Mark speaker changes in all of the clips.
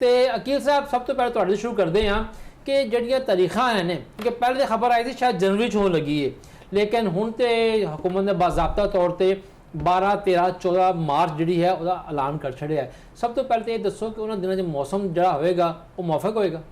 Speaker 1: तो अकील साहब सब तो पहले तुहाडे शुरू करते हैं कि जड़ियाँ तारीखां हैं कि पहले तो खबर आई थी शायद जनवरी होने लगी है, लेकिन हुण तो हुकूमत ने बाज़ाब्ता तौर पर 12, 13, 14 मार्च जी है उसका ऐलान कर छड़िया है। सब तो पहले तो ये दसो कि उन्होंने दिनों मौसम जड़ा होएगा वो मुआफिक होएगा?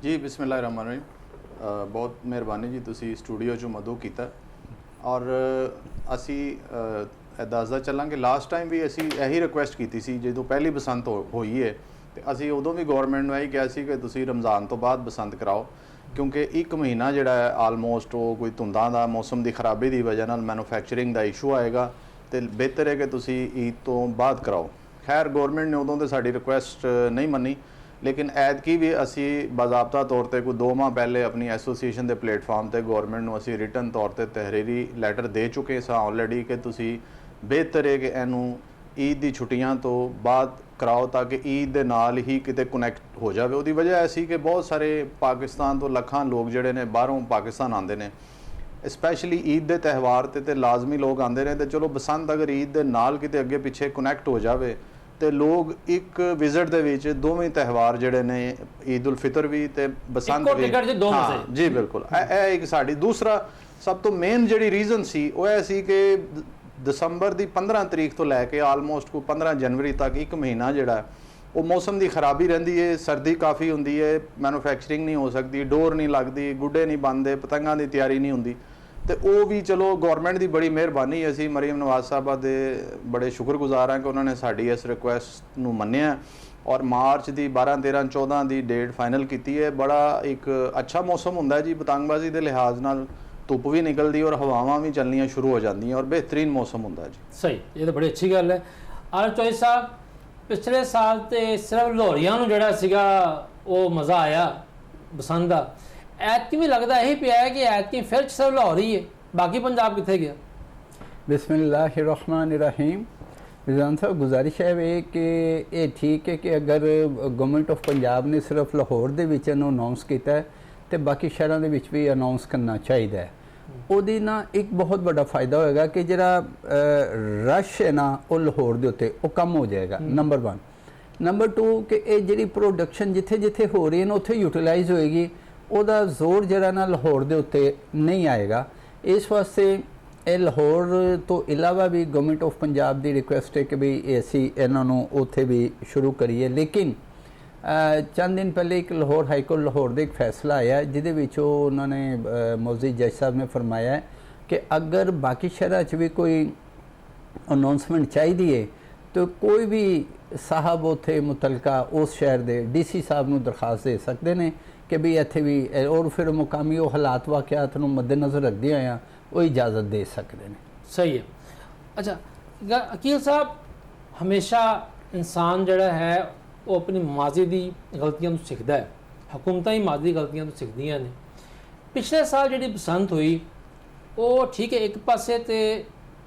Speaker 2: जी बिस्मिल्लाहिर्रहमानिर्रहीम, बहुत मेहरबानी जी तुसी स्टूडियो चो मदू किया। और असी दसदा चलां कि लास्ट टाइम भी असी यही रिक्वेस्ट की सी जो पहली बसंत होई है, तो असी उदों भी गौरमेंट में यही कहा सी कि तुसी रमज़ान तो बाद बसंत कराओ, क्योंकि एक महीना जिहड़ा है आलमोस्ट वो कोई धुंदां दा मौसम की खराबी की वजह नाल मैਨੂਫੈਕਚਰਿੰਗ का इशू आएगा, तो बेहतर है कि तुसी ईद तो बाद कराओ। खैर गौरमेंट ने उदों तो साड़ी रिक्वेस्ट नहीं मनी, लेकिन ऐतकी भी असी बाज़ाब्ता तौर पर कोई 2 माह पहले अपनी एसोसीएशन के प्लेटफॉर्म पर गौरमेंट को असी रिटन तौर पर तहरीरी लैटर दे चुके सा ऑलरेडी कि तुसी बेहतर है कि इनू ईद की छुट्टियां तो बाद कराओ, ताकि ईद के नाल ही किते कनैक्ट हो जाए। उसकी वजह ऐसी कि बहुत सारे पाकिस्तान तो लखां लोग जोड़े ने बाहरों पाकिस्तान आते हैं, स्पैशली ईद के त्यौहार ते लाजमी लोग आते हैं। तो चलो बसंत अगर ईद के नाल किते अगे पिछे कनैक्ट हो जाए तो लोग एक विजिट के दोवें त्यौहार जोड़े ने ईद उल फितर भी तो बसंत भी, हाँ जी बिल्कुल एक साड़ी। दूसरा सब तो मेन जी रीजन सी वो है सी कि दसंबर की 15 तरीक तो लैके आलमोस्ट को 15 जनवरी तक एक महीना जोड़ा वो मौसम की खराबी रही है, सर्दी काफ़ी होंगी है, मैਨੂਫੈਕਚਰਿੰਗ नहीं हो सकती, डोर नहीं लगती, गुड्डे नहीं बनते, पतंगों की तैयारी नहीं होंगी। तो वो भी चलो गौरमेंट की बड़ी मेहरबानी, असी मरीम नवाज साहबा के बड़े शुक्रगुजार हैं कि उन्होंने साड़ी इस रिक्वेस्ट को मन्निया और मार्च की 12, 13, 14 की डेट फाइनल की है। बड़ा एक अच्छा मौसम होंदा जी, पतंगबाजी के लिहाज नाल धुप भी निकलती और हवावां भी चलनियाँ शुरू हो जाती और बेहतरीन मौसम होंदा जी।
Speaker 1: सही, ये तो बड़ी अच्छी गल है। आर चौधरी साहब, पिछले साल तो सिर्फ लाहौरियां नूं जिहड़ा सीगा वो मज़ा आया बसंत का, ऐतकी भी लगता यही पिया है कि ऐतकी फिर सिर्फ लाहौर ही है, बाकी पंजाब कित्थे गया?
Speaker 3: बिस्मिल्लाहिर्रहमानिर्रहीम। रिजवान साहब गुजारिश है कि ये ठीक है कि अगर गवर्नमेंट ऑफ पंजाब ने सिर्फ लाहौर दे विच अनाउंस किया है तो बाकी शहरों के भी अनाउंस करना चाहिए है। ਉਹਦੀ ना एक बहुत बड़ा फ़ायदा होएगा कि जरा रश है ना वो लाहौर के उत्ते वो कम हो जाएगा, नंबर 1। नंबर 2 कि ये जी प्रोडक्शन जिथे जिथे हो रही है ना उत्थे यूटिलाइज होएगी, ਉਹਦਾ जोर जरा ना लाहौर के उत्ते नहीं आएगा। इस वास्ते ये लाहौर तो इलावा भी गवर्नमेंट ऑफ पंजाब की रिक्वेस्ट है कि भी असी इन्हों उत्थे भी शुरू करिए। लेकिन चंद दिन पहले एक लाहौर हाईकोर्ट लाहौर का एक फैसला आया जिदे उन्होंने मोअज़्ज़िज़ जज साहब ने फरमाया है कि अगर बाकी शहर भी कोई अनाउंसमेंट चाहिए तो कोई भी साहब उत्थे मुतलका उस शहर के DC साहब को दरखास्त दे सकते हैं कि भी इत्थे भी, और फिर मुकामी वो हालात वाक़यात को मद्देनज़र रखते हुए वो इजाज़त दे सकते हैं।
Speaker 1: सही है। अच्छा अकील साहब, हमेशा इंसान जड़ा है वो अपनी माजी की गलतियों तो सीखता है, हुकूमत ही माजी गलतियों तो सीखदियाँ ने। पिछले साल जी बसंत हुई वो ठीक है, एक पासे तो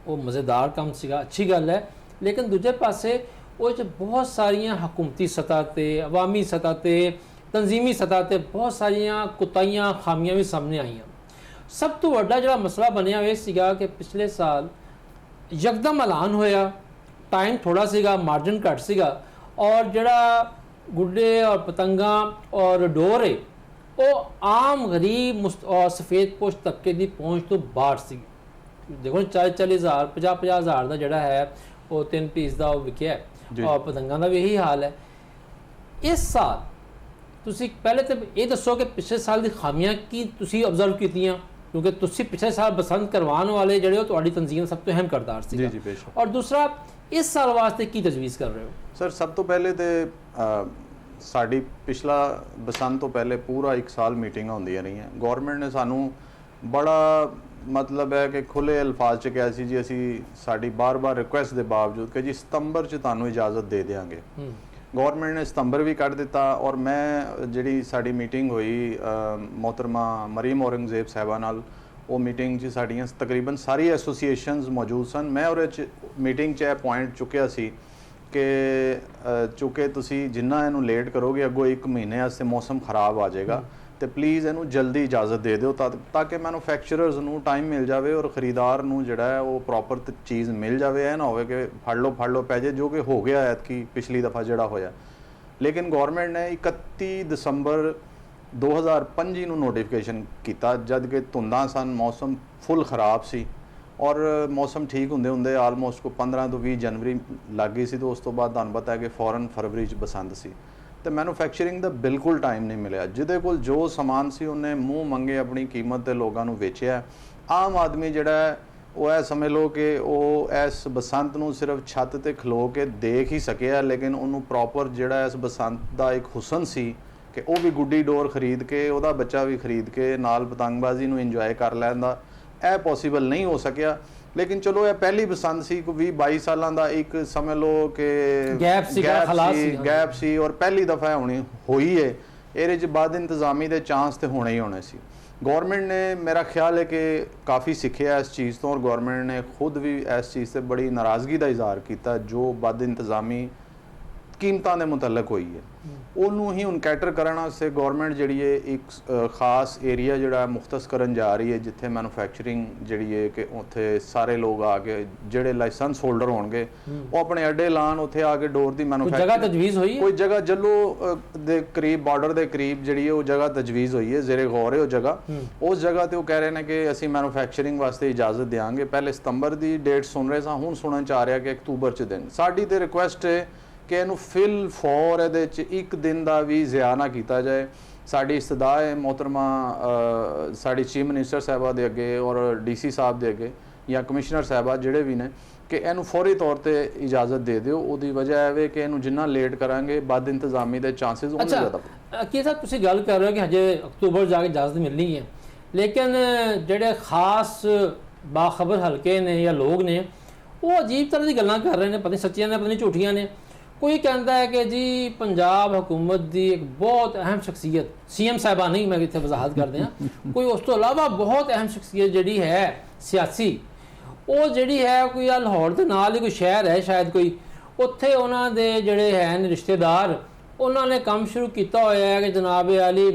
Speaker 1: वो मज़ेदार काम सीगा, अच्छी गल है, लेकिन दूजे पासे वो बहुत सारिया हुकूमती सतह पर, अवामी सतह पर, तंजीमी सतह पर बहुत सारिया कुताइयाँ खामियां भी सामने आईयां। सब तो वड्डा जो मसला बनया ये सीगा कि पिछले साल यकदम ऐलान होया, टाइम थोड़ा सीगा, मार्जिन घट सीगा और जड़ा गुड्डे और पतंगा और डोर है वो आम गरीब और सफ़ेद पोश तबके की पहुँच तो बाहर सी। देखो 40-40 हज़ार 50-50 हज़ार का जड़ा है वो 3 पीस का विकया है और पतंगा का भी यही हाल है। इस साल तुसी पहले तो ये दसो कि पिछले साल की खामियां की तुसी ऑब्जर्व कीतियां, क्योंकि तुसी पिछले साल बसंत करवाने वाले जड़े हो तो तंजीम सब तो अहम करदार सी। और दूसरा इस साल वास्ते की तजवीज़ कर रहे हो?
Speaker 2: सर सब तो पहले तो साड़ी पिछला बसंत तो पहले पूरा 1 साल मीटिंगां होंदियां रही हैं। गौरमेंट ने सानू बड़ा मतलब है कि खुले अल्फाज च कहा सी जी असी साड़ी बार-बार रिक्वेस्ट के बावजूद कि जी सितंबर च तुहानू इजाज़त दे देंगे। गौरमेंट ने सितंबर भी कट दिता और मैं जी साड़ी मीटिंग हुई मोहतरमा मरीम औरंगजेब साहबा नाल, वो मीटिंग च साड़ियाँ तकरीबन सारी एसोसीएशनस मौजूद सन। मैं और मीटिंग च पॉइंट चुकिया सी कि चूँकि तुसी जिन्ना इनू लेट करोगे अगों 1 महीने वास्ते मौसम खराब आ जाएगा, तो प्लीज़ इनू जल्दी इजाज़त दे दो ताकि मैਨੂਫੈਕਚਰਰਸ ਨੂੰ टाइम मिल जाए और खरीदार ਨੂੰ ਜਿਹੜਾ है वो प्रॉपर चीज़ मिल जाए। है ना हो कि फड़ लो पै जाए जो कि हो गया है कि पिछली दफ़ा जड़ा होया। ਲੇਕਿਨ ਗਵਰਨਮੈਂਟ ਨੇ 31 ਦਸੰਬਰ 2025 ਨੂੰ ਨੋਟੀਫਿਕੇਸ਼ਨ ਕੀਤਾ, ਜਦ ਕਿ ਧੁੰਦਾਂ ਸਨ, ਮੌਸਮ ਫੁੱਲ ਖਰਾਬ ਸੀ ਔਰ ਮੌਸਮ ਠੀਕ ਹੁੰਦੇ ਹੁੰਦੇ ਆਲਮੋਸਟ ਕੋ 15 ਤੋਂ 20 ਜਨਵਰੀ ਲੱਗ ਗਈ ਸੀ, ਤੇ ਉਸ ਤੋਂ ਬਾਅਦ ਤੁਹਾਨੂੰ ਪਤਾ ਹੈ ਕਿ ਫੌਰਨ ਫਰਵਰੀ 'ਚ ਬਸੰਤ ਸੀ, ਤੇ ਮੈਨੂਫੈਕਚਰਿੰਗ ਦਾ ਬਿਲਕੁਲ ਟਾਈਮ ਨਹੀਂ ਮਿਲਿਆ। ਜਿਹਦੇ ਕੋਲ ਜੋ ਸਮਾਨ ਸੀ ਉਹਨੇ ਮੂੰਹ ਮੰਗੇ ਆਪਣੀ ਕੀਮਤ ਤੇ ਲੋਕਾਂ ਨੂੰ ਵੇਚਿਆ। ਆਮ ਆਦਮੀ ਜਿਹੜਾ ਹੈ ਉਹ ਇਹ ਸਮਝ ਲਓ ਕਿ ਉਹ ਇਸ ਬਸੰਤ ਨੂੰ ਸਿਰਫ ਛੱਤ ਤੇ ਖਲੋ ਕੇ ਦੇਖ ਹੀ ਸਕਿਆ, ਲੇਕਿਨ ਉਹਨੂੰ ਪ੍ਰੋਪਰ ਜਿਹੜਾ ਇਸ ਬਸੰਤ ਦਾ ਇੱਕ ਹੁਸਨ ਸੀ ਕਿ ਉਹ ਵੀ ਗੁੱਡੀ ਡੋਰ ਖਰੀਦ ਕੇ, ਉਹਦਾ ਬੱਚਾ ਵੀ ਖਰੀਦ ਕੇ ਨਾਲ ਪਤੰਗਬਾਜ਼ੀ ਨੂੰ ਇੰਜੋਏ ਕਰ ਲੈਂਦਾ, ਇਹ ਪੋਸੀਬਲ ਨਹੀਂ ਹੋ ਸਕਿਆ। ਲੇਕਿਨ ਚਲੋ ਇਹ ਪਹਿਲੀ ਬਸੰਤ ਸੀ, ਕੋਈ 20-22 ਸਾਲਾਂ ਦਾ ਇੱਕ ਸਮਝ ਲਓ ਕਿ ਗੈਪ ਸੀ ਔਰ ਪਹਿਲੀ ਦਫਾ ਹੋਈ ਹੈ। ਇਹਦੇ 'ਚ ਬਾਅਦ ਇੰਤਜ਼ਾਮੀ ਦੇ ਚਾਂਸ ਤੇ ਹੋਣੇ ਹੀ ਹੋਣੇ ਸੀ। ਗਵਰਨਮੈਂਟ ਨੇ ਮੇਰਾ ਖਿਆਲ ਹੈ ਕਿ ਕਾਫੀ ਸਿੱਖਿਆ ਇਸ ਚੀਜ਼ ਤੋਂ, ਔਰ ਗਵਰਨਮੈਂਟ ਨੇ ਖੁਦ ਵੀ ਇਸ ਚੀਜ਼ ਤੇ ਬੜੀ ਨਾਰਾਜ਼ਗੀ ਦਾ ਇਜ਼ਹਾਰ ਕੀਤਾ ਜੋ ਬਦ ਇੰਤਜ਼ਾਮੀ ਕੀਮਤਾਂ ਦੇ ਮੁਤਲਕ ਹੋਈ ਹੈ। ਉਹਨੂੰ ਹੀ ਹੁਣ ਕੈਟਰ ਕਰਨ ਵਾਸਤੇ ਗਵਰਨਮੈਂਟ ਜਿਹੜੀ ਹੈ ਇੱਕ ਖਾਸ ਏਰੀਆ ਜਿਹੜਾ ਮੁਖਤਸ ਕਰਨ ਜਾ ਰਹੀ ਹੈ, ਜਿੱਥੇ ਮੈਨੂਫੈਕਚਰਿੰਗ ਜਿਹੜੀ ਹੈ ਕਿ ਉੱਥੇ ਸਾਰੇ ਲੋਕ ਆ ਕੇ ਜਿਹੜੇ ਲਾਇਸੈਂਸ ਹੋਲਡਰ ਹੋਣਗੇ ਉਹ ਆਪਣੇ ਅੱਡੇ ਲਾਣ, ਉੱਥੇ ਆ ਕੇ ਡੋਰ ਦੀ ਮੈਨੂਫੈਕਚਰਿੰਗ
Speaker 1: ਜਗ੍ਹਾ ਤਜਵੀਜ਼ ਹੋਈ ਹੈ।
Speaker 2: ਕੋਈ ਜਗ੍ਹਾ ਜੱਲੋ ਦੇ ਕਰੀਬ ਬਾਰਡਰ ਦੇ ਕਰੀਬ ਜਿਹੜੀ ਹੈ ਉਹ ਜਗ੍ਹਾ ਤਜਵੀਜ਼ ਹੋਈ ਹੈ, ਜ਼ੇਰੇ ਗੌਰ ਹੈ ਉਹ ਜਗ੍ਹਾ। ਉਸ ਜਗ੍ਹਾ ਤੇ ਉਹ ਕਹਿ ਰਹੇ ਨੇ ਕਿ ਅਸੀਂ ਮੈਨੂਫੈਕਚਰਿੰਗ ਵਾਸਤੇ ਇਜਾਜ਼ਤ ਦੇਵਾਂਗੇ। ਪਹਿਲੇ ਸਤੰਬਰ ਦੀ ਡੇਟ ਸੁਣ ਰਹੇ ਸਾਂ, ਹੁਣ ਸੁਣਨ ਚ ਆ ਰਿਹਾ ਕਿ ਅਕਤੂਬਰ ਚ ਦੇਣ। ਸਾਡੀ ਤੇ ਰਿਕੁਐਸਟ ਹੈ ਕਿ ਇਹਨੂੰ ਫਿਲ ਫੋਰ ਇਹਦੇ 'ਚ ਇੱਕ ਦਿਨ ਦਾ ਵੀ ਜ਼ਿਆ ਨਾ ਕੀਤਾ ਜਾਏ। ਸਾਡੀ ਇਸਤਦਾ ਹੈ ਮੋਹਤਰਮਾ ਸਾਡੀ ਚੀਫ ਮਿਨਿਸਟਰ ਸਾਹਿਬਾ ਦੇ ਅੱਗੇ ਔਰ DC ਸਾਹਿਬ ਦੇ ਅੱਗੇ ਜਾਂ ਕਮਿਸ਼ਨਰ ਸਾਹਿਬਾ ਜਿਹੜੇ ਵੀ ਨੇ ਕਿ ਇਹਨੂੰ ਫੌਰੀ ਤੌਰ ਤੇ ਇਜਾਜ਼ਤ ਦੇ ਦਿਓ। ਉਹਦੀ ਵਜ੍ਹਾ ਇਹ ਵੇ ਕਿ ਇਹਨੂੰ ਜਿੰਨਾ ਲੇਟ ਕਰਾਂਗੇ ਬਦ ਇੰਤਜ਼ਾਮੀ ਦੇ ਚਾਂਸਸ ਉਹਨੇ ਜ਼ਿਆਦਾ।
Speaker 1: ਕੀ ਸਾਹਿਬ ਤੁਸੀਂ ਗੱਲ ਕਰ ਰਹੇ ਹੋ ਕਿ ਹਜੇ ਅਕਤੂਬਰ ਜਾ ਕੇ ਇਜਾਜ਼ਤ ਮਿਲਣੀ ਹੈ, ਲੇਕਿਨ ਜਿਹੜੇ ਖਾਸ ਬਾਖਬਰ ਹਲਕੇ ਨੇ ਜਾਂ ਲੋਕ ਨੇ ਉਹ ਅਜੀਬ ਤਰ੍ਹਾਂ ਦੀ ਗੱਲਾਂ ਕਰ ਰਹੇ ਨੇ, ਪਤਾ ਨਹੀਂ ਸੱਚੀਆਂ ਨੇ ਪਤਾ ਨਹੀਂ ਝੂਠੀਆਂ ਨੇ। ਕੋਈ ਕਹਿੰਦਾ ਹੈ ਕਿ ਜੀ ਪੰਜਾਬ ਹਕੂਮਤ ਦੀ ਇੱਕ ਬਹੁਤ ਅਹਿਮ ਸ਼ਖਸੀਅਤ, CM ਸਾਹਿਬਾ ਨਹੀਂ, ਮੈਂ ਇੱਥੇ ਵਜ਼ਾਹਤ ਕਰਦੇ ਹਾਂ, ਕੋਈ ਉਸ ਤੋਂ ਇਲਾਵਾ ਬਹੁਤ ਅਹਿਮ ਸ਼ਖਸੀਅਤ ਜਿਹੜੀ ਹੈ ਸਿਆਸੀ, ਉਹ ਜਿਹੜੀ ਹੈ ਕੋਈ ਲਾਹੌਰ ਦੇ ਨਾਲ ਹੀ ਕੋਈ ਸ਼ਹਿਰ ਹੈ ਸ਼ਾਇਦ ਕੋਈ, ਉੱਥੇ ਉਹਨਾਂ ਦੇ ਜਿਹੜੇ ਹੈ ਰਿਸ਼ਤੇਦਾਰ, ਉਹਨਾਂ ਨੇ ਕੰਮ ਸ਼ੁਰੂ ਕੀਤਾ ਹੋਇਆ ਹੈ ਕਿ ਜਨਾਬ ਆਲੀ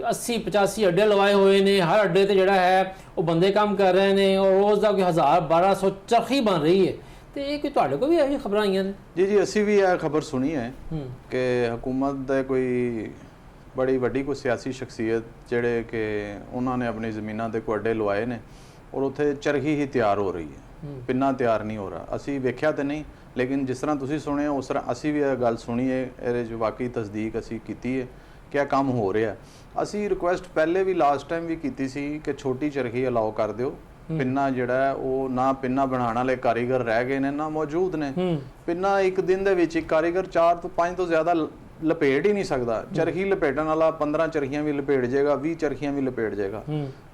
Speaker 1: 80-85 ਅੱਡੇ ਲਵਾਏ ਹੋਏ ਨੇ, ਹਰ ਅੱਡੇ ਤੇ ਜਿਹੜਾ ਹੈ ਉਹ ਬੰਦੇ ਕੰਮ ਕਰ ਰਹੇ ਨੇ ਔਰ ਰੋਜ਼ ਦਾ ਕੋਈ 1000-1200 ਚਰਖੀ ਬਣ ਰਹੀ ਹੈ। ਤੇ ਇਹ ਕੋਈ ਤੁਹਾਡੇ ਕੋਲ ਵੀ ਇਹੋ ਖਬਰਾਂ ਆਈਆਂ ਨੇ?
Speaker 2: ਜੀ ਅਸੀਂ ਵੀ ਇਹ ਖਬਰ ਸੁਣੀ ਹੈ ਕਿ ਹਕੂਮਤ ਦੇ ਕੋਈ ਬੜੀ ਵੱਡੀ ਕੋਈ ਸਿਆਸੀ ਸ਼ਖਸੀਅਤ ਜਿਹੜੇ ਕਿ ਉਹਨਾਂ ਨੇ ਆਪਣੀ ਜ਼ਮੀਨਾਂ ਤੇ ਕੋਈ ਅੱਡੇ ਲਵਾਏ ਨੇ ਔਰ ਉੱਥੇ ਚਰਖੀ ਹੀ ਤਿਆਰ ਹੋ ਰਹੀ ਹੈ, ਪਿੰਨਾ ਤਿਆਰ ਨਹੀਂ ਹੋ ਰਿਹਾ। ਅਸੀਂ ਵੇਖਿਆ ਤੇ ਨਹੀਂ, ਲੇਕਿਨ ਜਿਸ ਤਰ੍ਹਾਂ ਤੁਸੀਂ ਸੁਣਿਆ ਉਸ ਤਰ੍ਹਾਂ ਅਸੀਂ ਵੀ ਇਹ ਗੱਲ ਸੁਣੀ ਹੈ, ਇਹਦੇ 'ਚ ਵਾਕਈ ਤਸਦੀਕ ਅਸੀਂ ਕੀਤੀ ਹੈ ਕਿ ਇਹ ਕੰਮ ਹੋ ਰਿਹਾ। ਅਸੀਂ ਰਿਕੁਐਸਟ ਪਹਿਲੇ ਵੀ ਲਾਸਟ ਟਾਈਮ ਵੀ ਕੀਤੀ ਸੀ ਕਿ ਛੋਟੀ ਚਰਖੀ ਅਲਾਓ ਕਰ ਦਿਓ। ਪਿੰਨਾ ਜਿਹੜਾ ਉਹ ਨਾ ਪਿੰਨਾ ਬਣਾਉਣ ਵਾਲੇ ਕਾਰੀਗਰ ਰਹਿ ਗਏ ਨੇ ਨਾ ਮੌਜੂਦ ਨੇ। ਪਿੰਨਾ ਇੱਕ ਦਿਨ ਦੇ ਵਿੱਚ ਇੱਕ ਕਾਰੀਗਰ 4 ਤੋਂ 5 ਤੋਂ ਜ਼ਿਆਦਾ ਲਪੇਟ ਹੀ ਨਹੀਂ ਸਕਦਾ। ਚਰਖੀ ਲਪੇਟਣ ਵਾਲਾ 15 ਚਰਖੀਆਂ ਵੀ ਲਪੇਟ ਜਾਏਗਾ, 20 ਚਰਖੀਆਂ ਵੀ ਲਪੇਟ ਜਾਏਗਾ।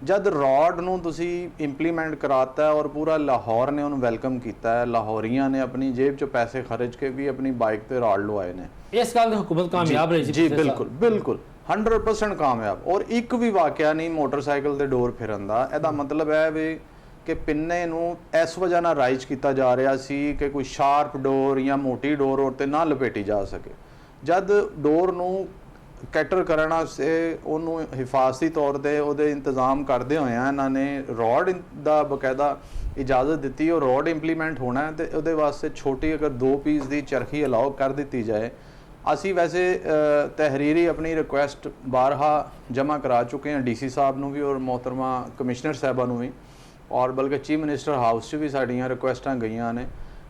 Speaker 2: ਜਦ ਰੋਡ ਨੂੰ ਤੁਸੀਂ ਇੰਪਲੀਮੈਂਟ ਕਰਾਤਾ ਹੈ ਔਰ ਪੂਰਾ ਲਾਹੌਰ ਨੇ ਉਹਨੂੰ ਵੈਲਕਮ ਕੀਤਾ ਹੈ, ਲਾਹੌਰੀਆਂ ਨੇ ਆਪਣੀ ਜੇਬ 'ਚੋਂ ਪੈਸੇ ਖਰਚ ਕੇ ਵੀ ਆਪਣੀ ਬਾਈਕ ਤੇ ਰੋਡ ਲਵਾਏ ਨੇ।
Speaker 1: ਇਸ ਗੱਲ ਦੀ ਹੁਕੂਮਤ ਕਾਮਯਾਬ ਰਹੀ
Speaker 2: ਜੀ ਬਿਲਕੁਲ 100% ਕਾਮਯਾਬ। ਔਰ ਇੱਕ ਵੀ ਵਾਕਿਆ ਨਹੀਂ ਮੋਟਰਸਾਈਕਲ ਤੇ ਡੋਰ ਫਿਰਨ ਦਾ। ਇਹਦਾ ਮਤਲਬ ਹੈ ਵੀ ਕਿ ਪਿੰਨੇ ਨੂੰ ਇਸ ਵਜ੍ਹਾ ਨਾਲ ਰਾਈਜ ਕੀਤਾ ਜਾ ਰਿਹਾ ਸੀ ਕਿ ਕੋਈ ਸ਼ਾਰਪ ਡੋਰ ਜਾਂ ਮੋਟੀ ਡੋਰ ਔਰ ਤੇ ਨਾ ਲਪੇਟੀ ਜਾ ਸਕੇ। ਜਦ ਡੋਰ ਨੂੰ ਕੈਟਰ ਕਰਨ ਵਾਸਤੇ ਉਹਨੂੰ ਹਿਫਾਜ਼ਤੀ ਤੌਰ ਤੇ ਉਹਦੇ ਇੰਤਜ਼ਾਮ ਕਰਦੇ ਹੋਏ ਆ ਇਹਨਾਂ ਨੇ ਰੋਡ ਦਾ ਬਕਾਇਦਾ ਇਜਾਜ਼ਤ ਦਿੱਤੀ ਔਰ ਰੋਡ ਇੰਪਲੀਮੈਂਟ ਹੋਣਾ ਹੈ ਤੇ ਉਹਦੇ ਵਾਸਤੇ ਛੋਟੀ ਅਗਰ 2 ਪੀਸ ਦੀ ਚਰਖੀ ਅਲਾਓ ਕਰ ਦਿੱਤੀ ਜਾਏ। ਅਸੀਂ ਵੈਸੇ ਤਹਿਰੀਰੀ ਆਪਣੀ ਰਿਕੁਐਸਟ ਬਾਰਹਾ ਜਮ੍ਹਾਂ ਕਰਾ ਚੁੱਕੇ ਹਾਂ DC ਸਾਹਿਬ ਨੂੰ ਵੀ ਔਰ ਮੋਹਤਰਮਾ ਕਮਿਸ਼ਨਰ ਸਾਹਿਬਾਂ ਨੂੰ ਵੀ, ਔਰ ਬਲਕਿ ਚੀਫ ਮਿਨਿਸਟਰ ਹਾਊਸ 'ਚ ਵੀ ਸਾਡੀਆਂ ਰਿਕੁਐਸਟਾਂ ਗਈਆਂ ਨੇ।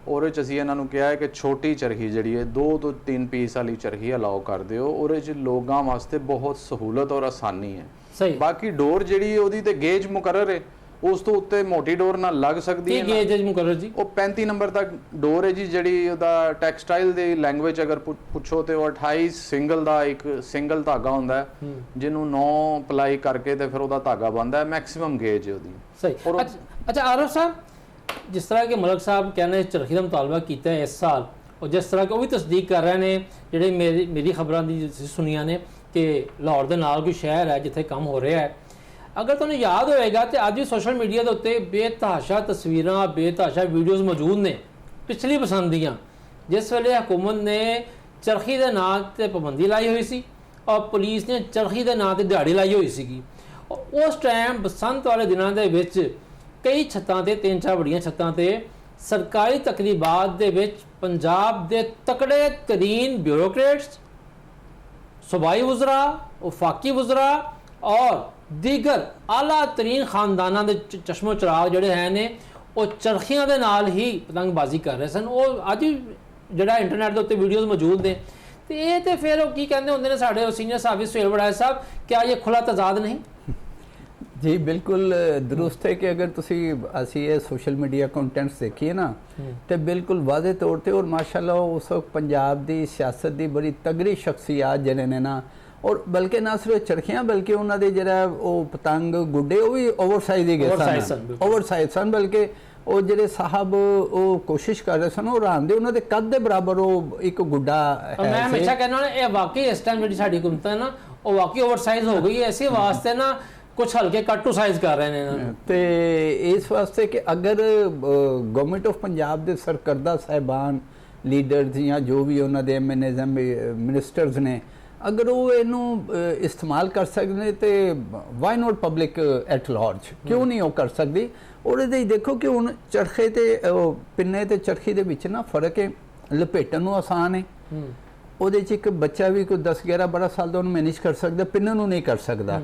Speaker 2: ਉਹਦੇ 'ਚ ਅਸੀਂ ਇਹਨਾਂ ਨੂੰ ਕਿਹਾ ਹੈ ਕਿ ਛੋਟੀ ਚਰਖੀ ਜਿਹੜੀ ਹੈ 2 ਤੋਂ 3 ਪੀਸ ਵਾਲੀ ਚਰਖੀ ਅਲਾਓ ਕਰ ਦਿਓ। ਉਹਦੇ 'ਚ ਲੋਕਾਂ ਵਾਸਤੇ ਬਹੁਤ ਸਹੂਲਤ ਔਰ ਆਸਾਨੀ ਹੈ। ਬਾਕੀ ਡੋਰ ਜਿਹੜੀ ਉਹਦੀ ਤੇ ਗੇਜ ਮੁਕਰਰ ਹੈ, ਉਸ ਤੋਂ ਉੱਤੇ ਮੋਟੀ ਡੋਰ ਨਾਲ ਲੱਗ ਸਕਦੀ ਹੈ।
Speaker 1: ਕੀ ਗੇਜ ਮੁਕਰਰ ਜੀ? ਉਹ
Speaker 2: 35 ਨੰਬਰ ਤੱਕ ਡੋਰ ਹੈ ਜੀ, ਜਿਹੜੀ ਉਹਦਾ ਟੈਕਸਟਾਈਲ ਦੀ ਲੈਂਗੁਏਜ ਅਗਰ ਪੁੱਛੋ ਤੇ ਉਹ 28 ਸਿੰਗਲ ਦਾ ਇੱਕ ਸਿੰਗਲ ਧਾਗਾ ਹੁੰਦਾ ਹੈ ਜਿਹਨੂੰ 9 ਪਲਾਈ ਕਰਕੇ ਤੇ ਫਿਰ ਉਹਦਾ ਧਾਗਾ ਬਣਦਾ ਹੈ। ਮੈਕਸਿਮਮ ਗੇਜ ਹੈ ਉਹਦੀ।
Speaker 1: ਸਹੀ। ਅੱਛਾ ਆਰਫ ਸਾਹਿਬ, ਜਿਸ ਤਰ੍ਹਾਂ ਕਿ ਮਲਕ ਸਾਹਿਬ ਕਹਿੰਦੇ ਚਰਖੀ ਦਾ ਮੁਤਾਲਬਾ ਕੀਤਾ ਹੈ ਇਸ ਸਾਲ, ਔਰ ਜਿਸ ਤਰ੍ਹਾਂ ਕਿ ਉਹ ਵੀ ਤਸਦੀਕ ਕਰ ਰਹੇ ਨੇ ਜਿਹੜੇ ਮੇਰੀ ਖਬਰਾਂ ਦੀ ਸੁਣੀਆਂ ਨੇ ਕਿ ਲਾਹੌਰ ਦੇ ਨਾਲ ਕੋਈ ਸ਼ਹਿਰ ਹੈ ਜਿੱਥੇ ਕੰਮ ਹੋ ਰਿਹਾ ਹੈ। ਅਗਰ ਤੁਹਾਨੂੰ ਯਾਦ ਹੋਏਗਾ ਤੇ ਅੱਜ ਵੀ ਸੋਸ਼ਲ ਮੀਡੀਆ ਦੇ ਉੱਤੇ ਬੇਤਹਾਸ਼ਾ ਤਸਵੀਰਾਂ, ਬੇਤਹਾਸ਼ਾ ਵੀਡੀਓਜ਼ ਮੌਜੂਦ ਨੇ ਪਿਛਲੀ ਪਸੰਦ ਦੀਆਂ, ਜਿਸ ਵੇਲੇ ਹਕੂਮਤ ਨੇ ਚਰਖੀ ਦੇ ਨਾਂ ਤੇ ਪਾਬੰਦੀ ਲਾਈ ਹੋਈ ਸੀ ਔਰ ਪੁਲਿਸ ਨੇ ਚਰਖੀ ਦੇ ਨਾਂ ਤੇ ਦਿਹਾੜੀ ਲਾਈ ਹੋਈ ਸੀਗੀ। ਉਸ ਟਾਈਮ ਬਸੰਤ ਵਾਲੇ ਦਿਨਾਂ ਦੇ ਵਿੱਚ ਕਈ ਛੱਤਾਂ ਤੇ 3-4 ਵੱਡੀਆਂ ਛੱਤਾਂ ਤੇ ਸਰਕਾਰੀ ਤਕਰੀਬਾਤ ਦੇ ਵਿੱਚ ਪੰਜਾਬ ਦੇ ਤਕੜੇ ਤਰੀਨ ਬਿਊਰੋਕਰੇਟਸ सूबाई वज़रा, वफाकी वज़रा और दीगर आला तरीन खानदाना के चश्मो चराग जोड़े हैं ने वो चरखियां दे नाल ही पतंगबाजी कर रहे सन। वो अज जोड़ा इंटरनेट के उत्ते वीडियोज़ मौजूद ने, तो ये तो फिर की कहते होंगे ने साढ़े सीनियर साहब सुहेल बड़ाई साहब, क्या ये खुला तजाद नहीं?
Speaker 3: जी बिल्कुल दुरुस्त है कि अगर तुसी असी ये सोशल मीडिया कंटेंट्स देखिए ना तो बिल्कुल वादे तौर पे और माशाल्लाह उस वक्त पंजाब की सियासत की बड़ी तगड़ी शख्सियात जिहड़े ने ना, और बल्कि ना सिर्फ चरखियां बल्कि उन्होंने जरा वो पतंग गुड्डे वो भी ओवरसाइज ही गए सन, ओवरसाइज सन, बल्कि वो ਜਿਹੜੇ साहब वो कोशिश कर रहे सन वो रांदे उन्होंने कद के बराबर वो एक गुड्डा है।
Speaker 1: मैं हमेशा कहना ये वाकई इस टाइम जी साड़ी हुकूमत है ना वो वाकई ओवरसाइज हो गई है, इसी वास्ते ना कुछ हल्के कट टू साइज कर रहे हैं।
Speaker 3: तो इस वास्ते कि अगर गवर्नमेंट ऑफ पंजाब के सरकर्दा साहिबान लीडर्स या जो भी उन्होंने MNAs मिनिस्टर्स ने अगर वो इनू इस्तेमाल कर सकते तो why not public at large क्यों नहीं वो कर सकती। और ये देखो कि हुण चरखे ते पिन्ने ते चरखी दे विच ना फर्क है, लपेटन नूं आसान है, ਉਹਦੇ 'ਚ ਇੱਕ ਬੱਚਾ ਵੀ ਕੋਈ 10-11-12 ਸਾਲ ਦਾ ਉਹਨੂੰ ਮੈਨੇਜ ਕਰ ਸਕਦਾ, ਪਿੰਨ ਨੂੰ ਨਹੀਂ ਕਰ ਸਕਦਾ।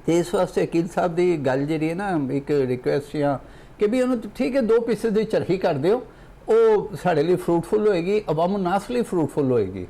Speaker 3: ਤੇ ਇਸ ਵਾਸਤੇ ਅਕੀਲ ਸਾਹਿਬ ਦੀ ਗੱਲ ਜਿਹੜੀ ਹੈ ਨਾ ਇੱਕ ਰਿਕੁਐਸਟ ਜਾਂ ਕਿ ਵੀ ਉਹਨੂੰ ਠੀਕ ਹੈ 2 ਪੀਸਿਸ ਦੀ ਚਰਖੀ ਕਰ ਦਿਓ, ਉਹ ਸਾਡੇ ਲਈ ਫਰੂਟਫੁਲ ਹੋਏਗੀ, ਅਵਾਮ ਨਾਸ ਲਈ ਫਰੂਟਫੁਲ ਹੋਏਗੀ।